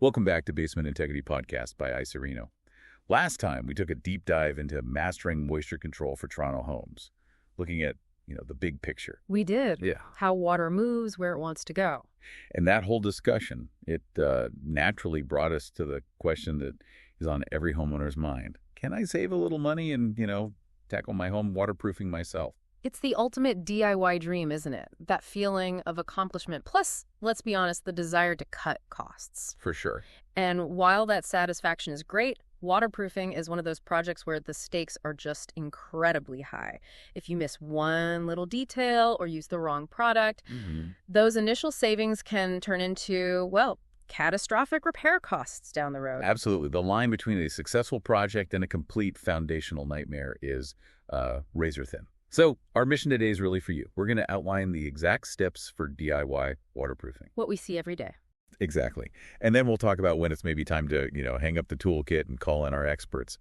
Welcome back to Basement Integrity Podcast by Icerino. Last time, we took a deep dive into mastering moisture control for Toronto homes, looking at, the big picture. We did. Yeah. How water moves, where it wants to go. And that whole discussion, it naturally brought us to the question that is on every homeowner's mind. Can I save a little money and, tackle my home waterproofing myself? It's the ultimate DIY dream, isn't it? That feeling of accomplishment, plus, let's be honest, the desire to cut costs. For sure. And while that satisfaction is great, waterproofing is one of those projects where the stakes are just incredibly high. If you miss one little detail or use the wrong product, those initial savings can turn into, catastrophic repair costs down the road. Absolutely. The line between a successful project and a complete foundational nightmare is razor thin. So our mission today is really for you. We're going to outline the exact steps for DIY waterproofing. What we see every day. Exactly. And then we'll talk about when it's maybe time to, hang up the toolkit and call in our experts.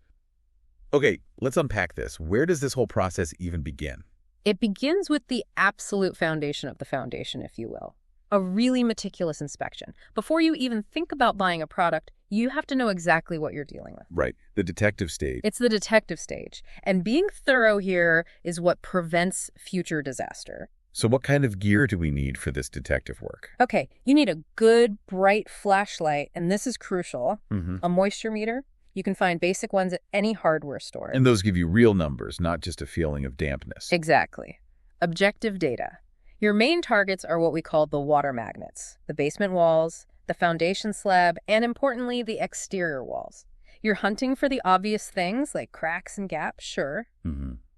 Okay, let's unpack this. Where does this whole process even begin? It begins with the absolute foundation of the foundation, if you will. A really meticulous inspection. Before you even think about buying a product, you have to know exactly what you're dealing with. Right. The detective stage. It's the detective stage. And being thorough here is what prevents future disaster. So what kind of gear do we need for this detective work? Okay, you need a good, bright flashlight, and this is crucial. A moisture meter. You can find basic ones at any hardware store. And those give you real numbers, not just a feeling of dampness. Exactly. Objective data. Your main targets are what we call the water magnets, the basement walls, the foundation slab, and importantly, the exterior walls. You're hunting for the obvious things like cracks and gaps, sure,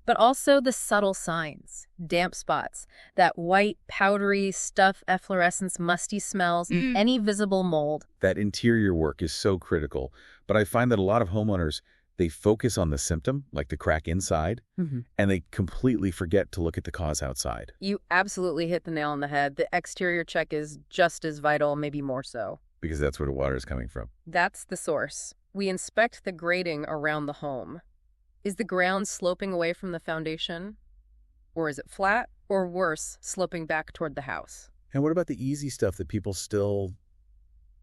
but also the subtle signs, damp spots, that white, powdery stuff, efflorescence, musty smells, any visible mold. That interior work is so critical, but I find that a lot of homeowners, they focus on the symptom, like the crack inside, and they completely forget to look at the cause outside. You absolutely hit the nail on the head. The exterior check is just as vital, maybe more so. Because that's where the water is coming from. That's the source. We inspect the grading around the home. Is the ground sloping away from the foundation? Or is it flat? Or worse, sloping back toward the house? And what about the easy stuff that people still,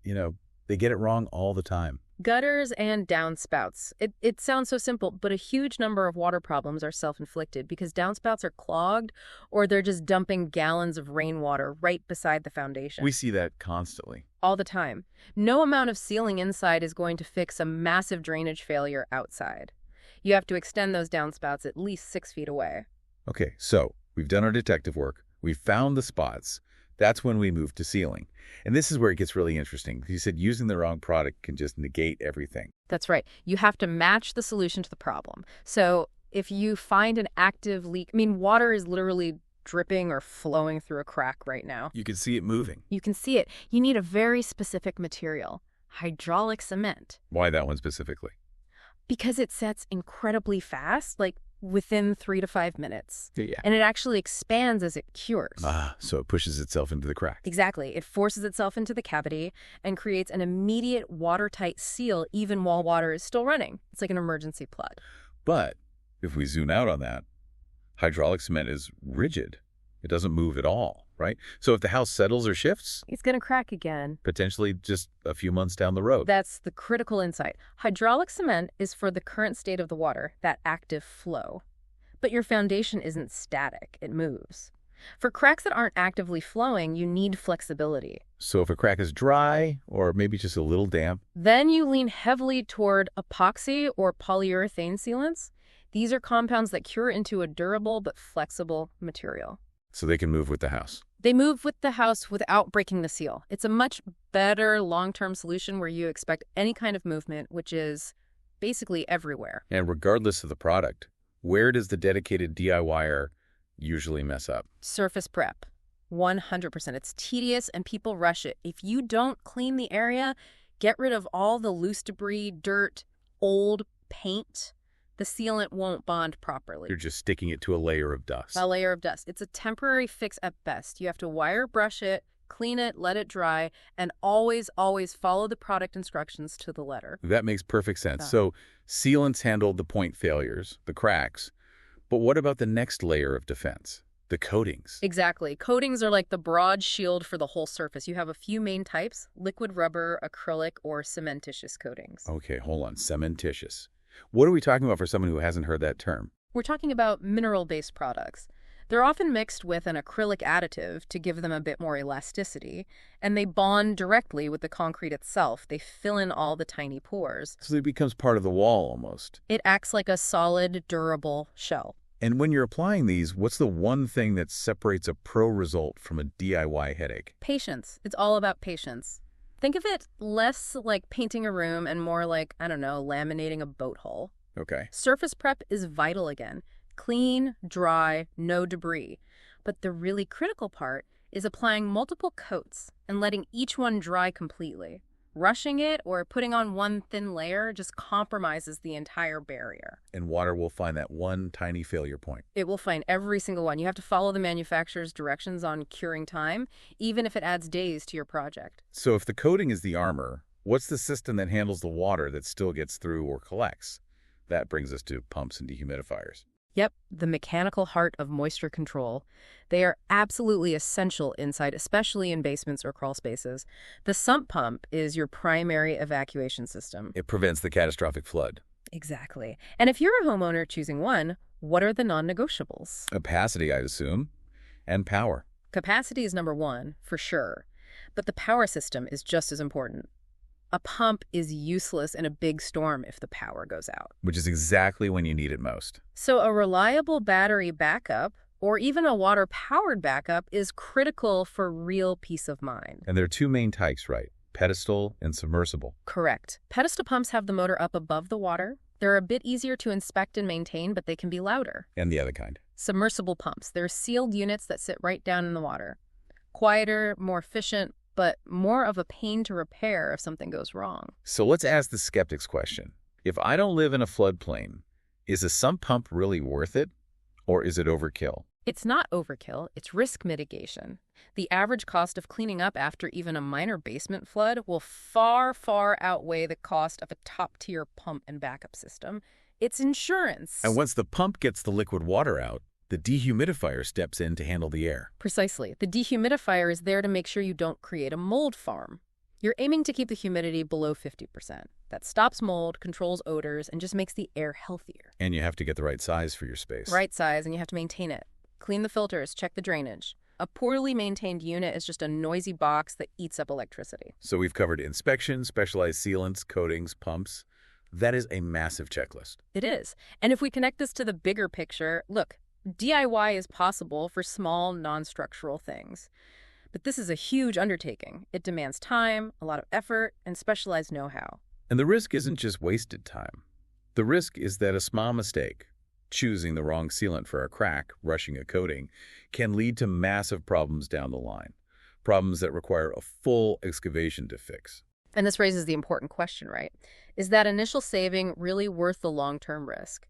they get it wrong all the time? Gutters and downspouts. It sounds so simple, but a huge number of water problems are self-inflicted because downspouts are clogged or they're just dumping gallons of rainwater right beside the foundation. We see that constantly. All the time. No amount of sealing inside is going to fix a massive drainage failure outside. You have to extend those downspouts at least 6 feet away. Okay, so we've done our detective work. We've found the spots. That's when we move to sealing. And this is where it gets really interesting. You said using the wrong product can just negate everything. That's right. You have to match the solution to the problem. So if you find an active leak, water is literally dripping or flowing through a crack right now. You can see it moving. You can see it. You need a very specific material, hydraulic cement. Why that one specifically? Because it sets incredibly fast, like within 3 to 5 minutes. Yeah. And it actually expands as it cures. So it pushes itself into the crack. Exactly. It forces itself into the cavity and creates an immediate watertight seal even while water is still running. It's like an emergency plug. But if we zoom out on that, hydraulic cement is rigid. It doesn't move at all, right? So if the house settles or shifts, it's going to crack again. Potentially just a few months down the road. That's the critical insight. Hydraulic cement is for the current state of the water, that active flow. But your foundation isn't static. It moves. For cracks that aren't actively flowing, you need flexibility. So if a crack is dry or maybe just a little damp, then you lean heavily toward epoxy or polyurethane sealants. These are compounds that cure into a durable but flexible material. So they can move with the house. They move with the house without breaking the seal. It's a much better long-term solution where you expect any kind of movement, which is basically everywhere. And regardless of the product, where does the dedicated DIYer usually mess up? Surface prep. 100%. It's tedious and people rush it. If you don't clean the area, get rid of all the loose debris, dirt, old paint, the sealant won't bond properly. You're just sticking it to a layer of dust. A layer of dust. It's a temporary fix at best. You have to wire brush it, clean it, let it dry, and always, always follow the product instructions to the letter. That makes perfect sense. So sealants handle the point failures, the cracks. But what about the next layer of defense? The coatings. Exactly. Coatings are like the broad shield for the whole surface. You have a few main types: liquid rubber, acrylic, or cementitious coatings. Okay, hold on. Cementitious. What are we talking about for someone who hasn't heard that term? We're talking about mineral-based products. They're often mixed with an acrylic additive to give them a bit more elasticity, and they bond directly with the concrete itself. They fill in all the tiny pores. So it becomes part of the wall almost. It acts like a solid, durable shell. And when you're applying these, what's the one thing that separates a pro result from a DIY headache? Patience. It's all about patience. Think of it less like painting a room and more like, I don't know, laminating a boat hull. Okay. Surface prep is vital again. Clean, dry, no debris. But the really critical part is applying multiple coats and letting each one dry completely. Rushing it or putting on one thin layer just compromises the entire barrier. And water will find that one tiny failure point. It will find every single one. You have to follow the manufacturer's directions on curing time, even if it adds days to your project. So if the coating is the armor, what's the system that handles the water that still gets through or collects? That brings us to pumps and dehumidifiers. Yep, the mechanical heart of moisture control. They are absolutely essential inside, especially in basements or crawl spaces. The sump pump is your primary evacuation system. It prevents the catastrophic flood. Exactly. And if you're a homeowner choosing one, what are the non-negotiables? Capacity, I'd assume, and power. Capacity is number one, for sure. But the power system is just as important. A pump is useless in a big storm if the power goes out. Which is exactly when you need it most. So a reliable battery backup, or even a water-powered backup, is critical for real peace of mind. And there are two main types, right? Pedestal and submersible. Correct. Pedestal pumps have the motor up above the water. They're a bit easier to inspect and maintain, but they can be louder. And the other kind. Submersible pumps. They're sealed units that sit right down in the water. Quieter, more efficient, but more of a pain to repair if something goes wrong. So let's ask the skeptic's question. If I don't live in a floodplain, is a sump pump really worth it? Or is it overkill? It's not overkill, it's risk mitigation. The average cost of cleaning up after even a minor basement flood will far, far outweigh the cost of a top-tier pump and backup system. It's insurance. And once the pump gets the liquid water out, the dehumidifier steps in to handle the air. Precisely. The dehumidifier is there to make sure you don't create a mold farm. You're aiming to keep the humidity below 50%. That stops mold, controls odors, and just makes the air healthier. And you have to get the right size for your space. Right size, and you have to maintain it. Clean the filters, check the drainage. A poorly maintained unit is just a noisy box that eats up electricity. So we've covered inspection, specialized sealants, coatings, pumps. That is a massive checklist. It is. And if we connect this to the bigger picture, look, DIY is possible for small, non-structural things. But this is a huge undertaking. It demands time, a lot of effort, and specialized know-how. And the risk isn't just wasted time. The risk is that a small mistake, choosing the wrong sealant for a crack, rushing a coating, can lead to massive problems down the line. Problems that require a full excavation to fix. And this raises the important question, right? Is that initial saving really worth the long-term risk?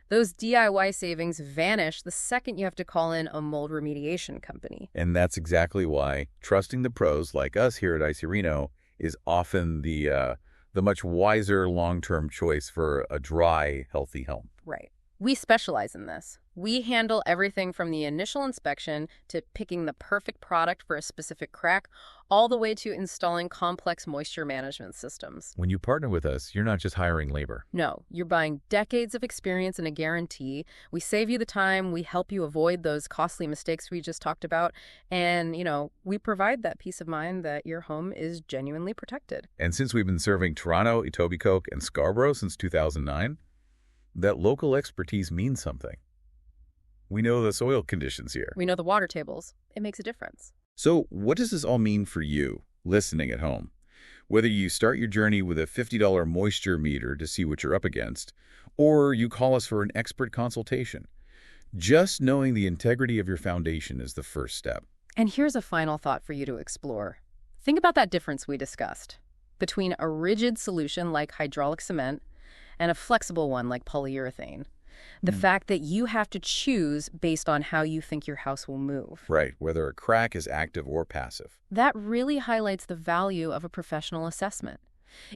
Those DIY savings vanish the second you have to call in a mold remediation company. And that's exactly why trusting the pros like us here at IC Reno is often the much wiser long-term choice for a dry, healthy home. Right. We specialize in this. We handle everything from the initial inspection to picking the perfect product for a specific crack, all the way to installing complex moisture management systems. When you partner with us, you're not just hiring labor. No, you're buying decades of experience and a guarantee. We save you the time, we help you avoid those costly mistakes we just talked about, and, we provide that peace of mind that your home is genuinely protected. And since we've been serving Toronto, Etobicoke, and Scarborough since 2009, that local expertise means something. We know the soil conditions here. We know the water tables. It makes a difference. So what does this all mean for you, listening at home? Whether you start your journey with a $50 moisture meter to see what you're up against, or you call us for an expert consultation, just knowing the integrity of your foundation is the first step. And here's a final thought for you to explore. Think about that difference we discussed between a rigid solution like hydraulic cement and a flexible one like polyurethane. The fact that you have to choose based on how you think your house will move. Right, whether a crack is active or passive. That really highlights the value of a professional assessment.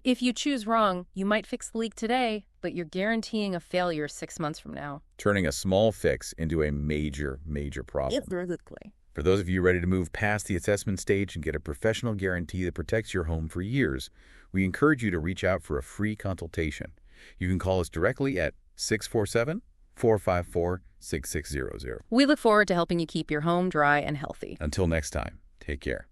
If you choose wrong, you might fix the leak today, but you're guaranteeing a failure 6 months from now. Turning a small fix into a major, major problem. Exactly. For those of you ready to move past the assessment stage and get a professional guarantee that protects your home for years, we encourage you to reach out for a free consultation. You can call us directly at 647-454-6600. We look forward to helping you keep your home dry and healthy. Until next time, take care.